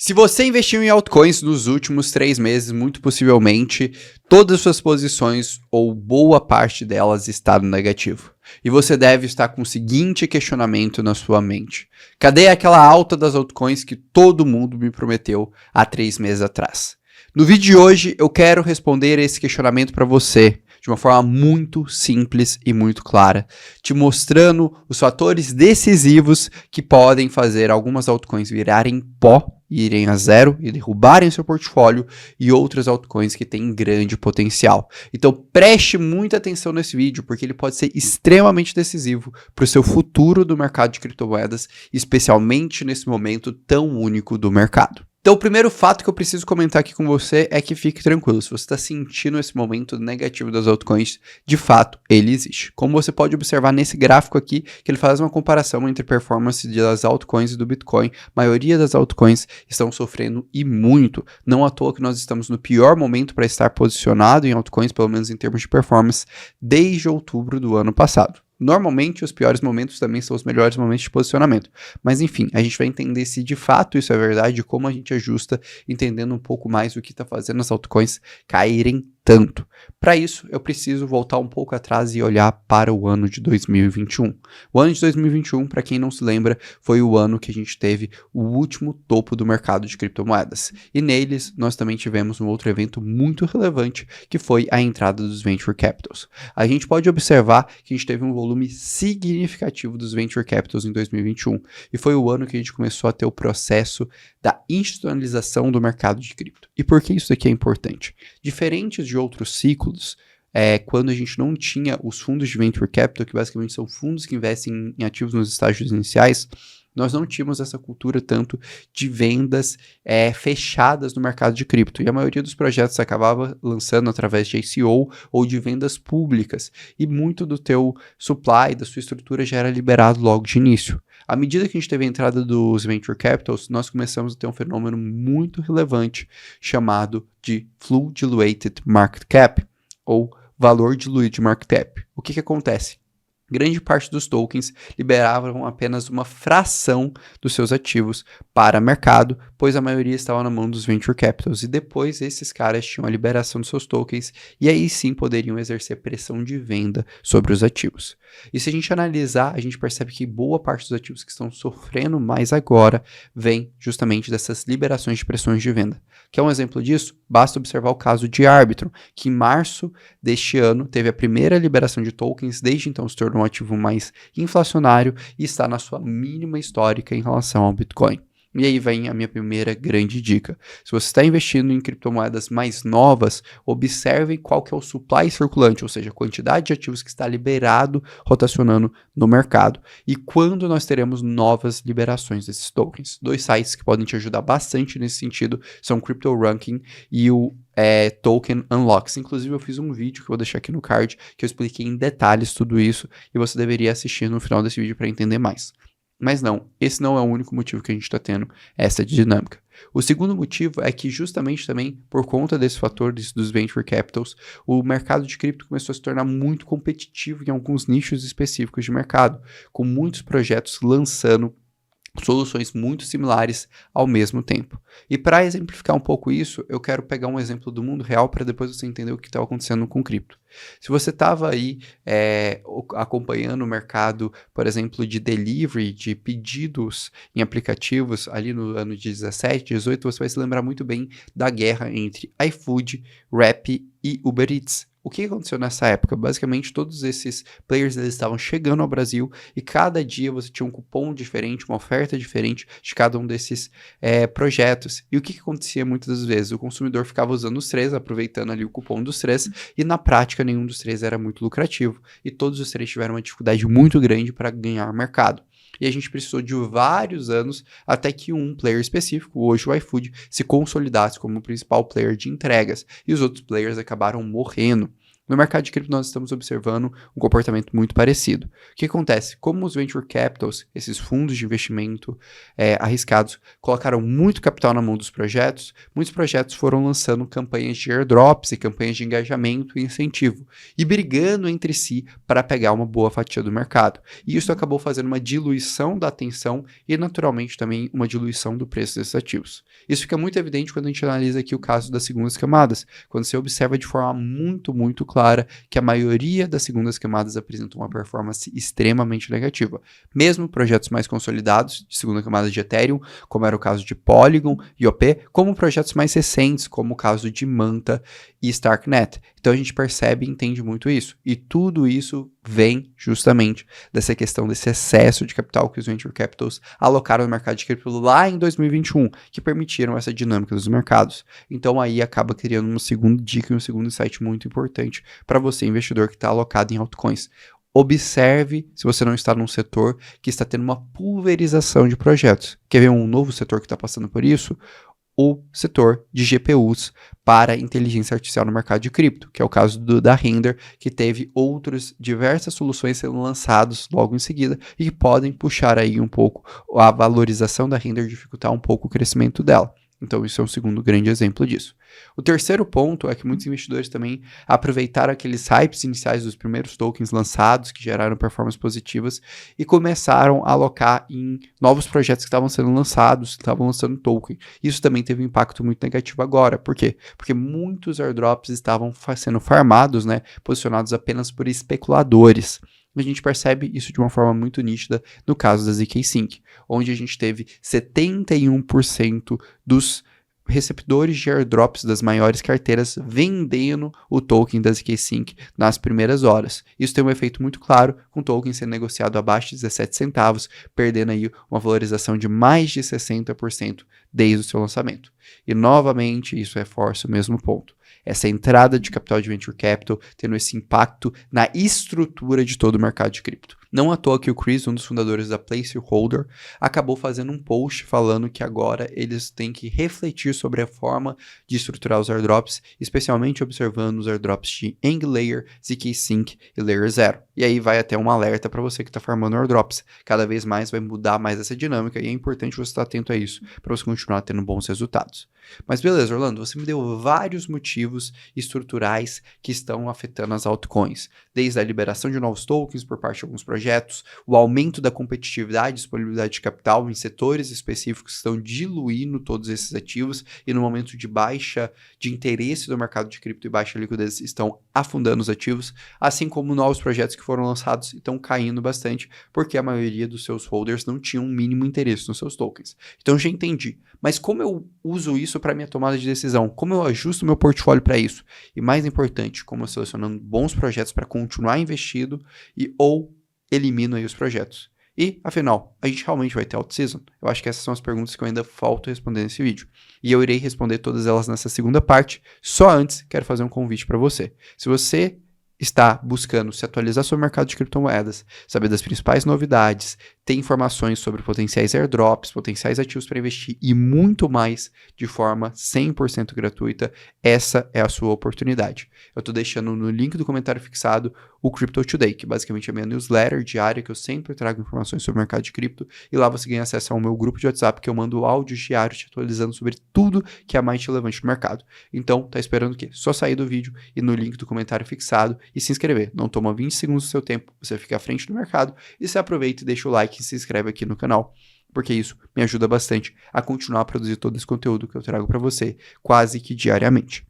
Se você investiu em altcoins nos últimos 3 meses, muito possivelmente, todas as suas posições ou boa parte delas está no negativo. E você deve estar com o seguinte questionamento na sua mente. Cadê aquela alta das altcoins que todo mundo me prometeu há 3 meses atrás? No vídeo de hoje, eu quero responder esse questionamento para você de uma forma muito simples e muito clara, te mostrando os fatores decisivos que podem fazer algumas altcoins virarem pó, irem a zero e derrubarem seu portfólio, e outras altcoins que têm grande potencial. Então preste muita atenção nesse vídeo, porque ele pode ser extremamente decisivo para o seu futuro do mercado de criptomoedas, especialmente nesse momento tão único do mercado. Então o primeiro fato que eu preciso comentar aqui com você é que fique tranquilo, se você está sentindo esse momento negativo das altcoins, de fato ele existe. Como você pode observar nesse gráfico aqui, que ele faz uma comparação entre performance das altcoins e do Bitcoin, a maioria das altcoins estão sofrendo e muito, não à toa que nós estamos no pior momento para estar posicionado em altcoins, pelo menos em termos de performance, desde outubro do ano passado. Normalmente, os piores momentos também são os melhores momentos de posicionamento. Mas, enfim, a gente vai entender se de fato isso é verdade e como a gente ajusta, entendendo um pouco mais o que está fazendo as altcoins caírem tanto. Para isso, eu preciso voltar um pouco atrás e olhar para o ano de 2021. O ano de 2021, para quem não se lembra, foi o ano que a gente teve o último topo do mercado de criptomoedas. E neles, nós também tivemos um outro evento muito relevante, que foi a entrada dos Venture Capitals. A gente pode observar que a gente teve um volume significativo dos Venture Capitals em 2021. E foi o ano que a gente começou a ter o processo da institucionalização do mercado de cripto. E por que isso aqui é importante? Diferentes de outros ciclos, quando a gente não tinha os fundos de Venture Capital, que basicamente são fundos que investem em ativos nos estágios iniciais, nós não tínhamos essa cultura tanto de vendas fechadas no mercado de cripto. E a maioria dos projetos acabava lançando através de ICO ou de vendas públicas. E muito do teu supply, da sua estrutura já era liberado logo de início. À medida que a gente teve a entrada dos Venture Capitals, nós começamos a ter um fenômeno muito relevante chamado de Fully Diluted Market Cap, ou valor diluído de market cap. O que acontece? Grande parte dos tokens liberavam apenas uma fração dos seus ativos para mercado, pois a maioria estava na mão dos Venture Capitals, e depois esses caras tinham a liberação dos seus tokens, e aí sim poderiam exercer pressão de venda sobre os ativos. E se a gente analisar, a gente percebe que boa parte dos ativos que estão sofrendo mais agora vem justamente dessas liberações de pressões de venda. Quer um exemplo disso? Basta observar o caso de Arbitrum, que em março deste ano teve a primeira liberação de tokens, desde então se tornou um ativo mais inflacionário e está na sua mínima histórica em relação ao Bitcoin. E aí vem a minha primeira grande dica. Se você está investindo em criptomoedas mais novas, observe qual que é o supply circulante, ou seja, a quantidade de ativos que está liberado, rotacionando no mercado. E quando nós teremos novas liberações desses tokens. 2 sites que podem te ajudar bastante nesse sentido são o Crypto Ranking e o Token Unlocks. Inclusive eu fiz um vídeo que eu vou deixar aqui no card, que eu expliquei em detalhes tudo isso, e você deveria assistir no final desse vídeo para entender mais. Mas não, esse não é o único motivo que a gente está tendo essa dinâmica. O segundo motivo é que justamente também por conta desse fator dos Venture Capitals, o mercado de cripto começou a se tornar muito competitivo em alguns nichos específicos de mercado, com muitos projetos lançando soluções muito similares ao mesmo tempo. E para exemplificar um pouco isso, eu quero pegar um exemplo do mundo real para depois você entender o que está acontecendo com cripto. Se você estava aí acompanhando o mercado, por exemplo, de delivery, de pedidos em aplicativos, ali no ano de 17, 18, você vai se lembrar muito bem da guerra entre iFood, Rappi e Uber Eats. O que aconteceu nessa época? Basicamente, todos esses players eles estavam chegando ao Brasil e cada dia você tinha um cupom diferente, uma oferta diferente de cada um desses projetos. E o que acontecia muitas das vezes? O consumidor ficava usando os 3, aproveitando ali o cupom dos 3, e na prática nenhum dos 3 era muito lucrativo. E todos os 3 tiveram uma dificuldade muito grande para ganhar mercado. E a gente precisou de vários anos até que um player específico, hoje o iFood, se consolidasse como o principal player de entregas. E os outros players acabaram morrendo. No mercado de cripto, nós estamos observando um comportamento muito parecido. O que acontece? Como os venture capitals, esses fundos de investimento arriscados, colocaram muito capital na mão dos projetos, muitos projetos foram lançando campanhas de airdrops e campanhas de engajamento e incentivo, e brigando entre si para pegar uma boa fatia do mercado. E isso acabou fazendo uma diluição da atenção e, naturalmente, também uma diluição do preço desses ativos. Isso fica muito evidente quando a gente analisa aqui o caso das segundas camadas, quando você observa de forma muito, muito clara que a maioria das segundas camadas apresentam uma performance extremamente negativa. Mesmo projetos mais consolidados de segunda camada de Ethereum, como era o caso de Polygon e OP, como projetos mais recentes, como o caso de Manta e Starknet. Então a gente percebe e entende muito isso. E tudo isso vem justamente dessa questão desse excesso de capital que os venture capitals alocaram no mercado de cripto lá em 2021, que permitiram essa dinâmica dos mercados. Então aí acaba criando uma segunda dica e um segundo insight muito importante para você, investidor que está alocado em altcoins. Observe se você não está num setor que está tendo uma pulverização de projetos. Quer ver um novo setor que está passando por isso? O setor de GPUs para inteligência artificial no mercado de cripto, que é o caso da Render, que teve diversas soluções sendo lançadas logo em seguida e que podem puxar aí um pouco a valorização da Render, dificultar um pouco o crescimento dela. Então, isso é um segundo grande exemplo disso. O terceiro ponto é que muitos investidores também aproveitaram aqueles hypes iniciais dos primeiros tokens lançados, que geraram performances positivas, e começaram a alocar em novos projetos que estavam sendo lançados, que estavam lançando token. Isso também teve um impacto muito negativo agora. Por quê? Porque muitos airdrops estavam sendo farmados, né, posicionados apenas por especuladores. A gente percebe isso de uma forma muito nítida no caso da ZK-Sync, onde a gente teve 71% dos receptores de airdrops das maiores carteiras vendendo o token da ZK-Sync nas primeiras horas. Isso tem um efeito muito claro, com o token sendo negociado abaixo de 17 centavos, perdendo aí uma valorização de mais de 60% desde o seu lançamento. E novamente, isso reforça o mesmo ponto. Essa entrada de capital de venture capital tendo esse impacto na estrutura de todo o mercado de cripto. Não à toa que o Chris, um dos fundadores da Placeholder, acabou fazendo um post falando que agora eles têm que refletir sobre a forma de estruturar os airdrops, especialmente observando os airdrops de Englayer, ZK-Sync e Layer 0. E aí vai até um alerta para você que está farmando airdrops. Cada vez mais vai mudar mais essa dinâmica e é importante você estar atento a isso para você continuar tendo bons resultados. Mas beleza, Orlando, você me deu vários motivos estruturais que estão afetando as altcoins, desde a liberação de novos tokens por parte de alguns projetos, o aumento da competitividade e disponibilidade de capital em setores específicos que estão diluindo todos esses ativos e no momento de baixa de interesse do mercado de cripto e baixa liquidez estão afundando os ativos, assim como novos projetos que foram lançados estão caindo bastante porque a maioria dos seus holders não tinham um mínimo interesse nos seus tokens. Então já entendi, mas como eu uso isso para minha tomada de decisão? Como eu ajusto meu portfólio para isso? E mais importante, como eu selecionando bons projetos para continuar investido ou elimino aí os projetos? E, afinal, a gente realmente vai ter out-season? Eu acho que essas são as perguntas que eu ainda falto responder nesse vídeo. E eu irei responder todas elas nessa segunda parte. Só antes, quero fazer um convite para você. Se você está buscando se atualizar sobre o mercado de criptomoedas, saber das principais novidades, ter informações sobre potenciais airdrops, potenciais ativos para investir e muito mais de forma 100% gratuita, essa é a sua oportunidade. Eu estou deixando no link do comentário fixado o Crypto Today, que basicamente é a minha newsletter diária, que eu sempre trago informações sobre o mercado de cripto, e lá você ganha acesso ao meu grupo de WhatsApp, que eu mando áudios diários te atualizando sobre tudo que é mais relevante no mercado. Então, tá esperando o quê? Só sair do vídeo e no link do comentário fixado e se inscrever. Não toma 20 segundos do seu tempo, você fica à frente do mercado e você aproveita e deixa o like e se inscreve aqui no canal, porque isso me ajuda bastante a continuar a produzir todo esse conteúdo que eu trago para você quase que diariamente.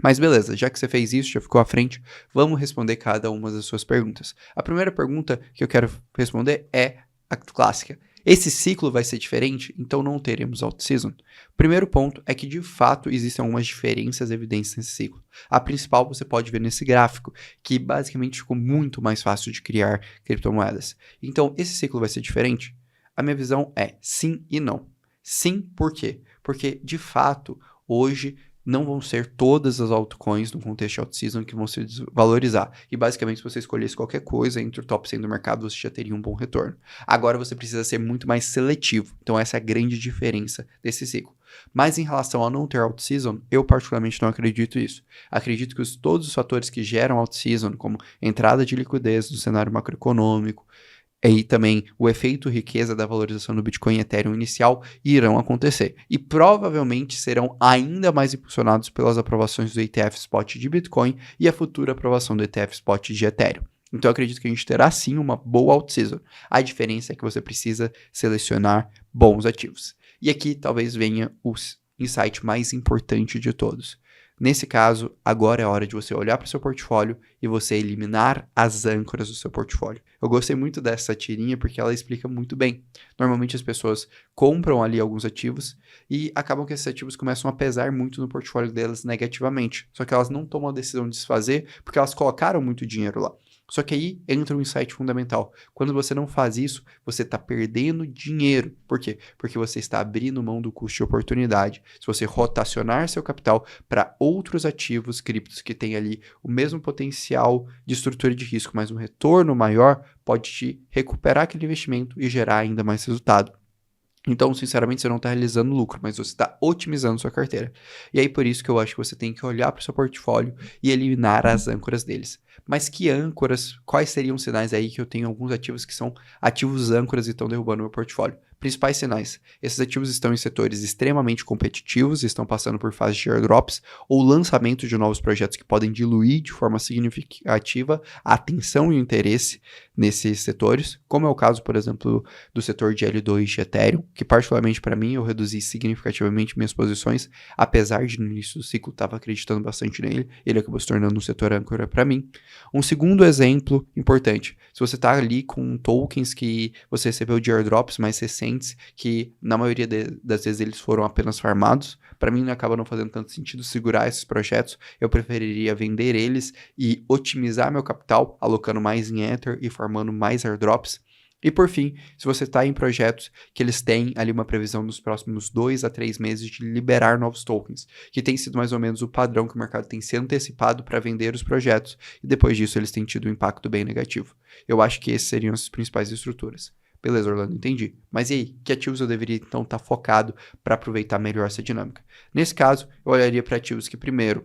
Mas beleza, já que você fez isso, já ficou à frente, vamos responder cada uma das suas perguntas. A primeira pergunta que eu quero responder é a clássica. Esse ciclo vai ser diferente, então não teremos out-season? O primeiro ponto é que, de fato, existem algumas diferenças evidentes nesse ciclo. A principal você pode ver nesse gráfico, que basicamente ficou muito mais fácil de criar criptomoedas. Então, esse ciclo vai ser diferente? A minha visão é sim e não. Sim, por quê? Porque, de fato, hoje não vão ser todas as altcoins no contexto de out-season que vão se desvalorizar. E basicamente, se você escolhesse qualquer coisa entre o top 100 do mercado, você já teria um bom retorno. Agora você precisa ser muito mais seletivo. Então essa é a grande diferença desse ciclo. Mas em relação a não ter out-season, eu particularmente não acredito nisso. Acredito que todos os fatores que geram out-season, como entrada de liquidez no cenário macroeconômico, e também o efeito riqueza da valorização do Bitcoin e Ethereum inicial irão acontecer. E provavelmente serão ainda mais impulsionados pelas aprovações do ETF Spot de Bitcoin e a futura aprovação do ETF Spot de Ethereum. Então eu acredito que a gente terá sim uma boa out-season. A diferença é que você precisa selecionar bons ativos. E aqui talvez venha o insight mais importante de todos. Nesse caso, agora é hora de você olhar para o seu portfólio e você eliminar as âncoras do seu portfólio. Eu gostei muito dessa tirinha porque ela explica muito bem. Normalmente as pessoas compram ali alguns ativos e acabam que esses ativos começam a pesar muito no portfólio delas negativamente. Só que elas não tomam a decisão de desfazer porque elas colocaram muito dinheiro lá. Só que aí entra um insight fundamental. Quando você não faz isso, você está perdendo dinheiro. Por quê? Porque você está abrindo mão do custo de oportunidade. Se você rotacionar seu capital para outros ativos criptos que têm ali o mesmo potencial de estrutura de risco, mas um retorno maior, pode te recuperar aquele investimento e gerar ainda mais resultado. Então, sinceramente, você não está realizando lucro, mas você está otimizando sua carteira. E aí, por isso que eu acho que você tem que olhar para o seu portfólio e eliminar as âncoras deles. Mas que âncoras? Quais seriam os sinais aí que eu tenho alguns ativos que são ativos âncoras e estão derrubando meu portfólio? Principais sinais. Esses ativos estão em setores extremamente competitivos, estão passando por fases de airdrops ou lançamento de novos projetos que podem diluir de forma significativa a atenção e o interesse nesses setores, como é o caso, por exemplo, do setor de L2 de Ethereum, que particularmente para mim eu reduzi significativamente minhas posições, apesar de no início do ciclo estava acreditando bastante nele, ele acabou se tornando um setor âncora para mim. Um segundo exemplo importante, se você está ali com tokens que você recebeu de airdrops mais recentes, que na maioria das vezes eles foram apenas farmados, para mim acaba não fazendo tanto sentido segurar esses projetos, eu preferiria vender eles e otimizar meu capital, alocando mais em Ether e formando mais airdrops. E por fim, se você está em projetos que eles têm ali uma previsão nos próximos 2 a 3 meses de liberar novos tokens, que tem sido mais ou menos o padrão que o mercado tem se antecipado para vender os projetos, e depois disso eles têm tido um impacto bem negativo. Eu acho que esses seriam as principais estruturas. Beleza, Orlando, entendi. Mas e aí, que ativos eu deveria então estar focado para aproveitar melhor essa dinâmica? Nesse caso, eu olharia para ativos que, primeiro,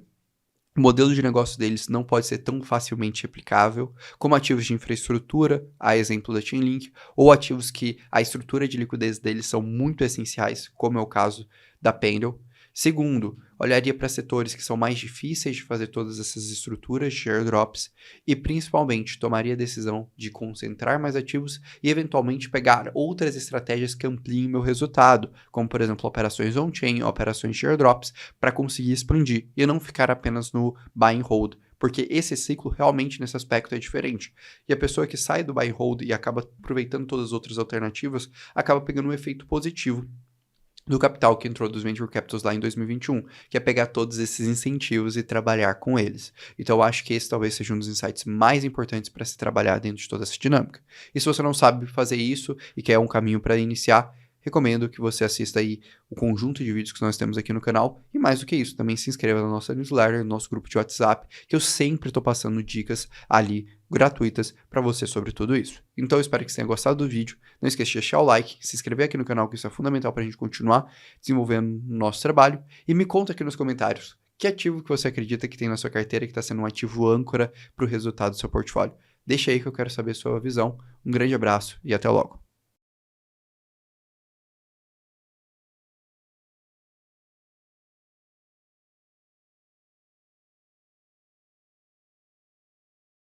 o modelo de negócio deles não pode ser tão facilmente replicável, como ativos de infraestrutura, a exemplo da Chainlink, ou ativos que a estrutura de liquidez deles são muito essenciais, como é o caso da Pendle. Segundo, olharia para setores que são mais difíceis de fazer todas essas estruturas de airdrops e, principalmente, tomaria a decisão de concentrar mais ativos e, eventualmente, pegar outras estratégias que ampliem meu resultado, como, por exemplo, operações on-chain, operações de airdrops, para conseguir expandir e não ficar apenas no buy and hold. Porque esse ciclo realmente nesse aspecto é diferente. E a pessoa que sai do buy and hold e acaba aproveitando todas as outras alternativas, acaba pegando um efeito positivo do capital que entrou dos Venture Capitals lá em 2021, que é pegar todos esses incentivos e trabalhar com eles. Então eu acho que esse talvez seja um dos insights mais importantes para se trabalhar dentro de toda essa dinâmica. E se você não sabe fazer isso e quer um caminho para iniciar, recomendo que você assista aí o conjunto de vídeos que nós temos aqui no canal e mais do que isso, também se inscreva na nossa newsletter, no nosso grupo de WhatsApp, que eu sempre estou passando dicas ali gratuitas para você sobre tudo isso. Então eu espero que você tenha gostado do vídeo, não esqueça de deixar o like, se inscrever aqui no canal, que isso é fundamental para a gente continuar desenvolvendo o nosso trabalho, e me conta aqui nos comentários que ativo que você acredita que tem na sua carteira que está sendo um ativo âncora para o resultado do seu portfólio. Deixa aí que eu quero saber a sua visão. Um grande abraço e até logo.